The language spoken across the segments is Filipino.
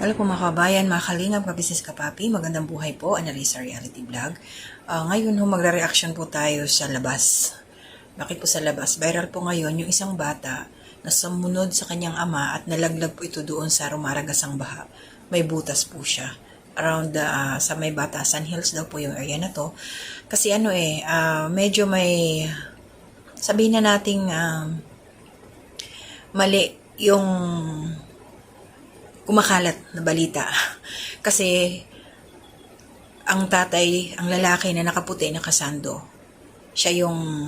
Hello po mga kabayan, mga kalingap, ka-business kapapi, magandang buhay po, Analisa Reality Vlog. Ngayon magre-reaction po tayo sa labas. Bakit po sa labas? Viral po ngayon yung isang bata na sumunod sa kanyang ama at nalaglag po ito doon sa rumaragasang baha. May butas po siya. Around sa may Batasan Hills daw po yung area na to. Kasi medyo may, sabihin na nating mali yung kumakalat na balita. Kasi ang tatay, ang lalaki na nakaputi, nakasando, siya yung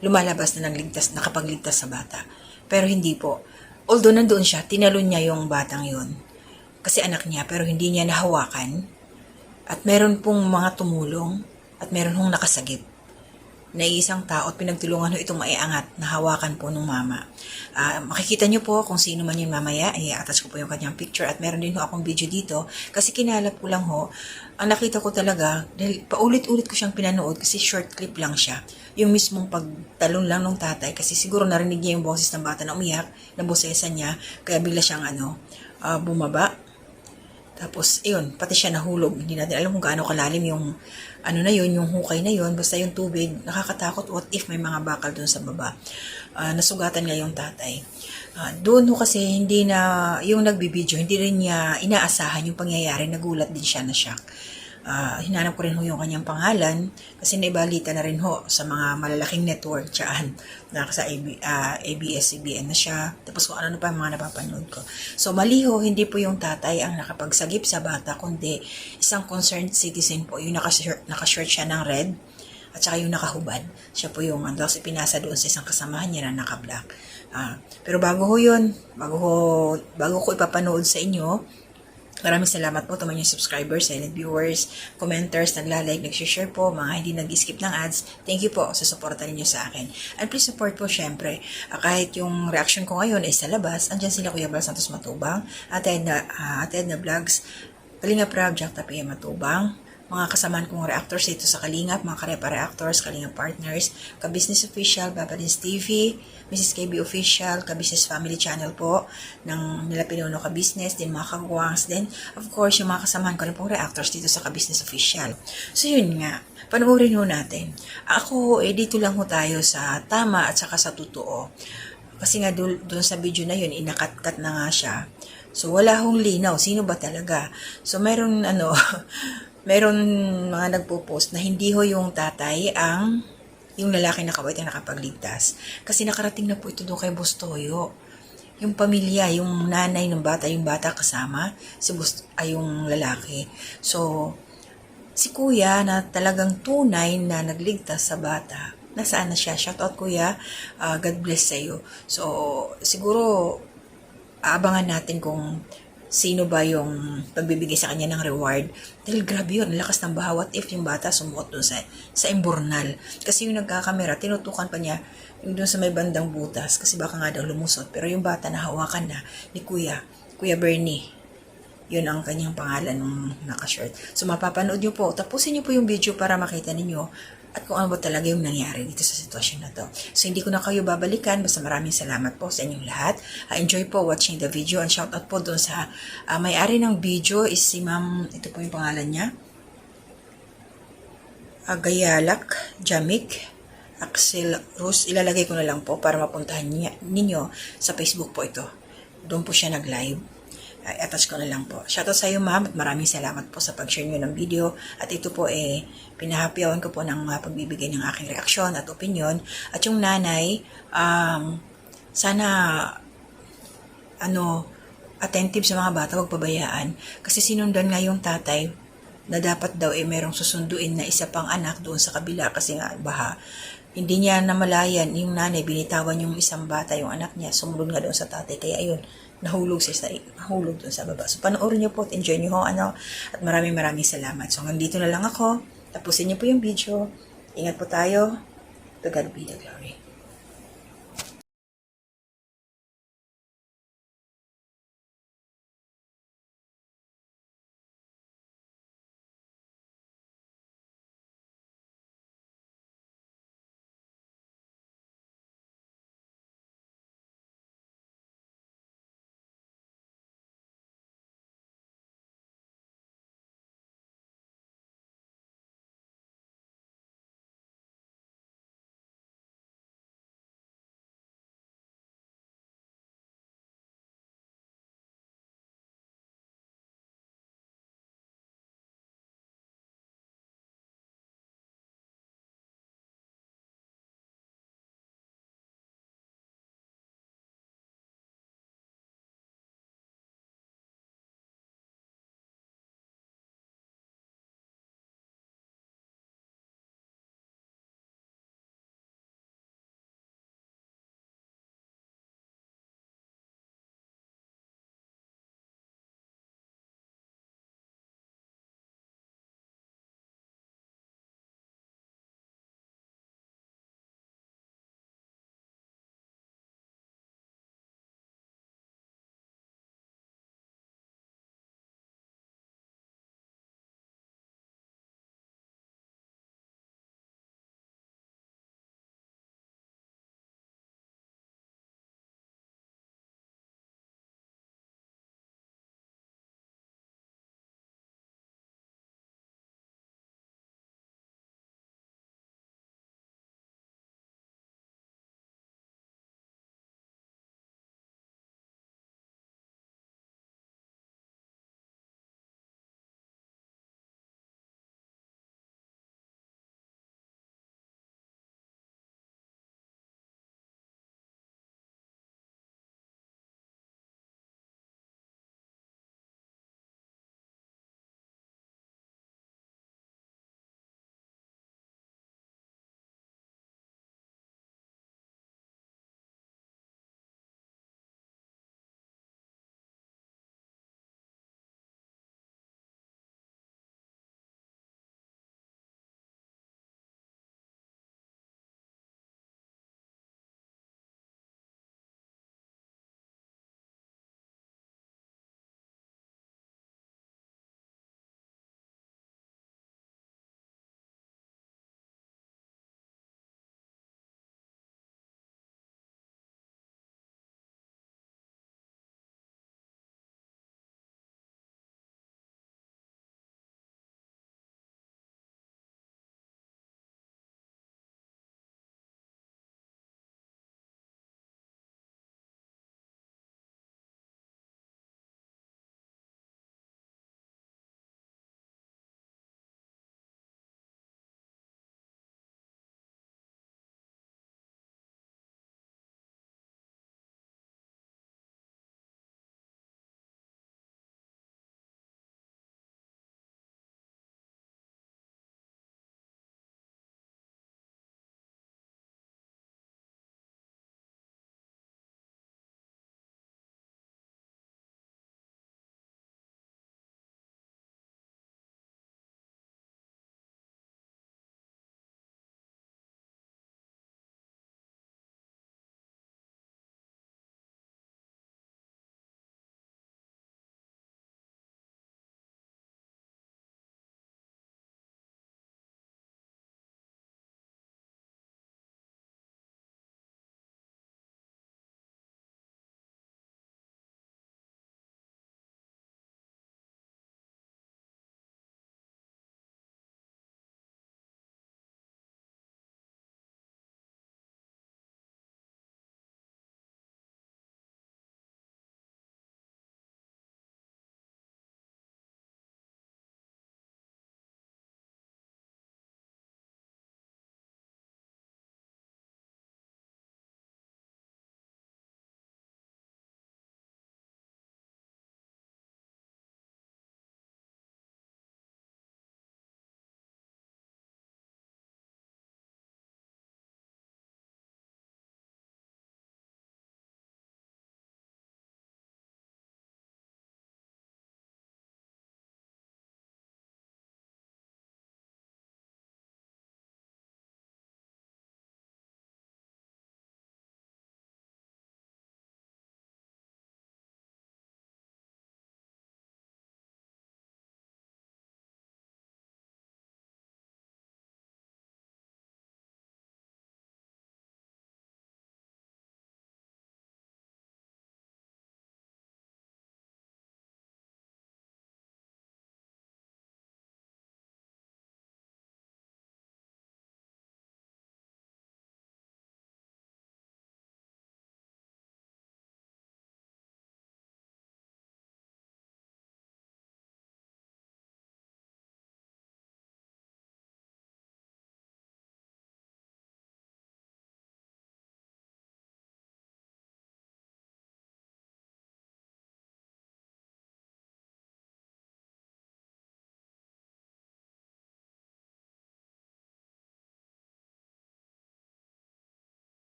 lumalabas na nakapagligtas sa bata. Pero hindi po. Although nandoon siya, tinalon niya yung batang yun. Kasi anak niya, pero hindi niya nahawakan. At meron pong mga tumulong at meron pong nakasagip na isang tao at pinagtulungan ho itong maiangat na hawakan po ng mama. Makikita nyo po kung sino man yun mamaya, i-attach ko po yung kanyang picture at meron din ho akong video dito kasi kinalap ko lang ho. Ang nakita ko talaga, dahil paulit-ulit ko siyang pinanood kasi short clip lang siya. Yung mismong pagtalon lang ng tatay kasi siguro narinig niya yung boses ng bata na umiyak, nabosesan niya, kaya bigla siyang bumaba. Tapos, ayun, pati siya nahulog. Hindi natin alam kung gaano kalalim yung, yung hukay na yun. Basta yung tubig, nakakatakot. What if may mga bakal dun sa baba? Nasugatan nga yung tatay. Doon kasi hindi na, yung nagbibideo, hindi rin niya inaasahan yung pangyayari. Nagulat din siya na shock. Hinanap ko rin ho yung kanyang pangalan kasi naibalita na rin ho sa mga malalaking network dyan na sa ABS-CBN na siya tapos kung ano pa mga napapanood ko. So mali ho, hindi po yung tatay ang nakapagsagip sa bata kundi isang concerned citizen po yung nakashirt siya ng red at saka yung nakahubad. Siya po yung tapos ipinasa doon sa isang kasamahan niya na naka-black. Pero bago ko ipapanood sa inyo, maraming salamat po sa mga subscribers, silent viewers, commenters, nagla-like, nag-share po, mga hindi nag-skip ng ads. Thank you po sa suporta ninyo sa akin. And please support po syempre. Kahit yung reaction ko ngayon ay sa labas, andyan sila Kuya Bal Santos Matubang, Ate Edna Vlogs, Kalingap Rab, Jack Tapia Matubang, mga kasamaan kong reactors dito sa Kalingap, mga Karepa Reactors, Kalingap Partners, Ka-Business Official, Papadins TV, Mrs. KB Official, Ka-Business Family Channel po, ng nila Pinuno Ka-Business, din mga kagwangs, din of course, yung mga kasamaan ko na pong reactors dito sa Ka-Business Official. So yun nga, panoorin ho natin. Ako, dito lang ho tayo sa tama at saka sa totoo. Kasi nga doon sa video na yun, inakat-kat na nga siya. So wala hong linaw, sino ba talaga? So meron meron mga nagpo-post na hindi ho yung tatay yung lalaki na kabait ang nakapagligtas. Kasi nakarating na po ito doon kay Boss Toyo. Yung pamilya, yung nanay ng bata, yung bata kasama, yung lalaki. So, si kuya na talagang tunay na nagligtas sa bata, nasaan na siya? Shout out kuya, God bless sa iyo. So, siguro, aabangan natin kung sino ba yung pagbibigay sa kanya ng reward. Dahil grabe yun, lakas ng baha. What if yung bata sumuot doon sa imbornal? Kasi yung nagkakamera, tinutukan pa niya yung doon sa may bandang butas kasi baka nga daw lumusot. Pero yung bata na hawakan na ni Kuya Bernie. Yun ang kanyang pangalan ng nakashirt. So mapapanood nyo po. Tapusin nyo po yung video para makita ninyo at kung ano ba talaga yung nangyari dito sa sitwasyon na to. So, hindi ko na kayo babalikan. Basta maraming salamat po sa inyong lahat. Enjoy po watching the video. And shout out po doon sa may-ari ng video is si Ma'am, ito po yung pangalan niya. Gayalak, Jamik, Axel Rus. Ilalagay ko na lang po para mapuntahan ninyo sa Facebook po ito. Doon po siya nag-live. I-attach ko na lang po. Shoutout sa iyo ma'am at maraming salamat po sa pag-share nyo ng video at ito po pinahapyawan ko po ng pagbibigay ng aking reaksyon at opinion at yung nanay sana attentive sa mga bata, huwag pabayaan kasi sinundan nga yung tatay na dapat daw merong susunduin na isa pang anak doon sa kabila kasi nga baha. Hindi niya namalayan yung nanay, binitawan yung isang bata, yung anak niya, sumunod nga doon sa tatay. Kaya ayun, nahulog doon sa baba. So panoorin niyo po at enjoy niyo at maraming salamat. So hanggang dito na lang ako. Tapusin niyo po yung video. Ingat po tayo. To God be the glory.